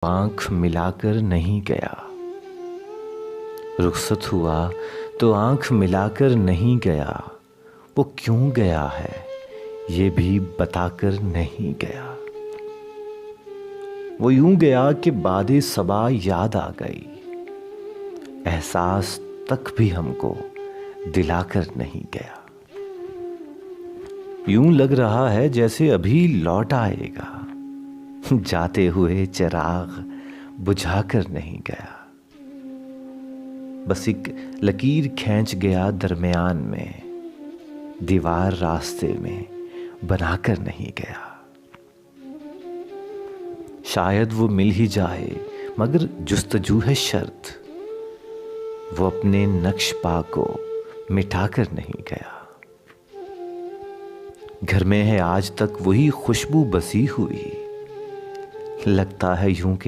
आंख मिलाकर नहीं गया। रुखसत हुआ तो आंख मिलाकर नहीं गया। वो क्यों गया है ये भी बताकर नहीं गया। वो यूं गया कि बादे सबा याद आ गई। एहसास तक भी हमको दिलाकर नहीं गया। यूं लग रहा है जैसे अभी लौट आएगा। जाते हुए चिराग बुझाकर नहीं गया। बस एक लकीर खींच गया दरमियान में, दीवार रास्ते में बनाकर नहीं गया। शायद वो मिल ही जाए मगर जुस्तजू है शर्त। वो अपने नक्श पा को मिटाकर नहीं गया। घर में है आज तक वही खुशबू बसी हुई। लगता है यूं के